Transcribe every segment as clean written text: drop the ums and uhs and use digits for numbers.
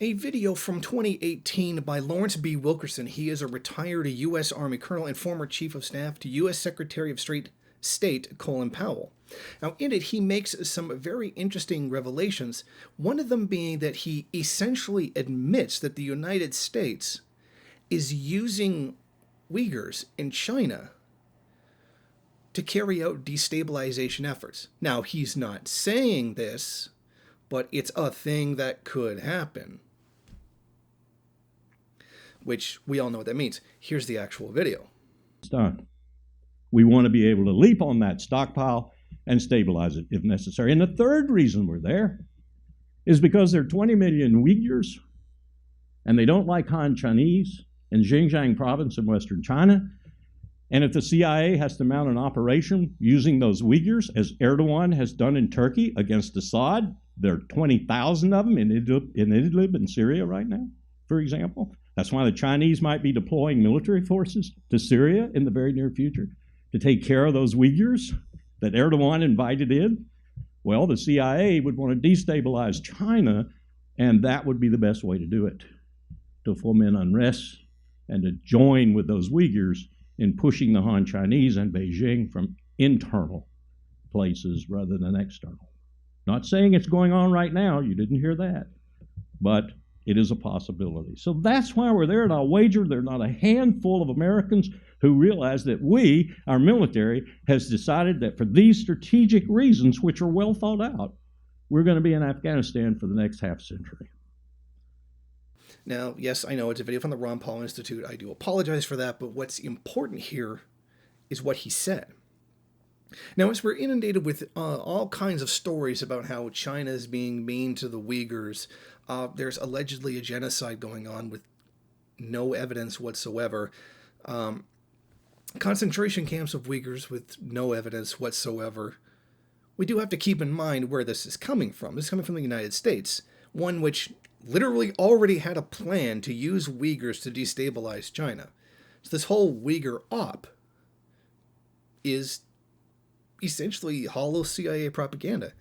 A video from 2018 by Lawrence B. Wilkerson. He is a retired U.S. Army colonel and former Chief of Staff to U.S. Secretary of State Colin Powell. Now, in it, he makes some very interesting revelations, one of them being that he essentially admits that the United States is using Uyghurs in China to carry out destabilization efforts. Now, he's not saying this, but it's a thing that could happen, which we all know what that means. Here's the actual video. It's done. We want to be able to leap on that stockpile and stabilize it if necessary. And the third reason we're there is because there are 20 million Uyghurs, and they don't like Han Chinese in Xinjiang province in western China. And if the CIA has to mount an operation using those Uyghurs, as Erdogan has done in Turkey against Assad, there are 20,000 of them in Idlib in Syria right now, for example. That's why the Chinese might be deploying military forces to Syria in the very near future to take care of those Uyghurs that Erdogan invited in. Well, the CIA would want to destabilize China, and that would be the best way to do it, to foment unrest and to join with those Uyghurs in pushing the Han Chinese and Beijing from internal places rather than external. Not saying it's going on right now, you didn't hear that, but it is a possibility. So that's why we're there, and I'll wager there are not a handful of Americans who realize that we, our military, has decided that for these strategic reasons, which are well thought out, we're going to be in Afghanistan for the next half century. Now, yes, I know it's a video from the Ron Paul Institute. I do apologize for that, but what's important here is what he said. Now, as we're inundated with all kinds of stories about how China is being mean to the Uyghurs, there's allegedly a genocide going on with no evidence whatsoever. Concentration camps of Uyghurs with no evidence whatsoever. We do have to keep in mind where this is coming from. This is coming from the United States, one which literally already had a plan to use Uyghurs to destabilize China. So this whole Uyghur op is essentially hollow CIA propaganda,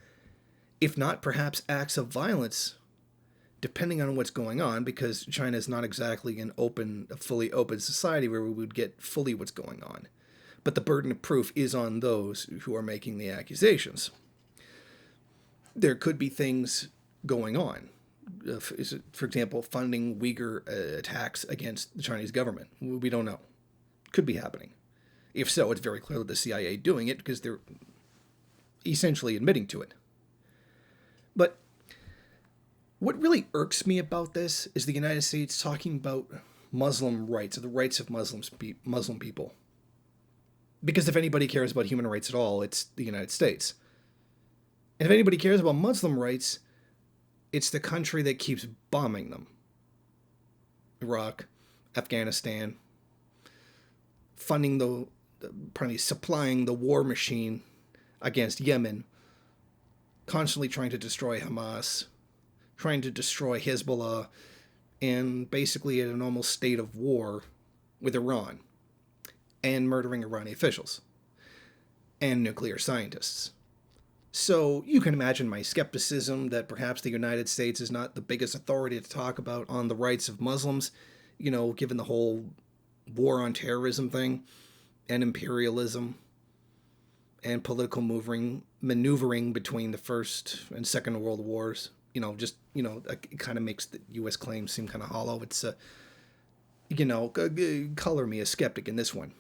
if not perhaps acts of violence, depending on what's going on, because China is not exactly a fully open society where we would get fully what's going on. But the burden of proof is on those who are making the accusations. There could be things going on. For example, funding Uyghur attacks against the Chinese government. We don't know. Could be happening. If so, it's very clear that the CIA doing it because they're essentially admitting to it. But what really irks me about this is the United States talking about Muslim rights, or the rights of Muslim people. Because if anybody cares about human rights at all, it's the United States. And if anybody cares about Muslim rights, it's the country that keeps bombing them. Iraq, Afghanistan, supplying the war machine against Yemen, constantly trying to destroy Hamas, trying to destroy Hezbollah, and basically in an almost state of war with Iran, and murdering Iranian officials, and nuclear scientists. So you can imagine my skepticism that perhaps the United States is not the biggest authority to talk about on the rights of Muslims, given the whole war on terrorism thing, and imperialism, and political maneuvering between the First and Second World Wars. It kind of makes the U.S. claims seem kind of hollow. It's, color me a skeptic in this one.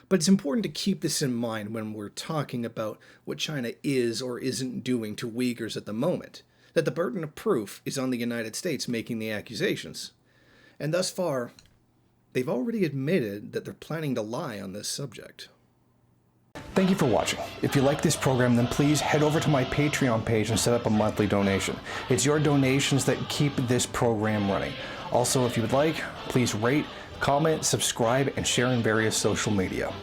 But it's important to keep this in mind when we're talking about what China is or isn't doing to Uyghurs at the moment, that the burden of proof is on the United States making the accusations. And thus far, they've already admitted that they're planning to lie on this subject. Thank you for watching. If you like this program, then please head over to my Patreon page and set up a monthly donation. It's your donations that keep this program running. Also, if you would like, please rate, comment, subscribe, and share in various social media.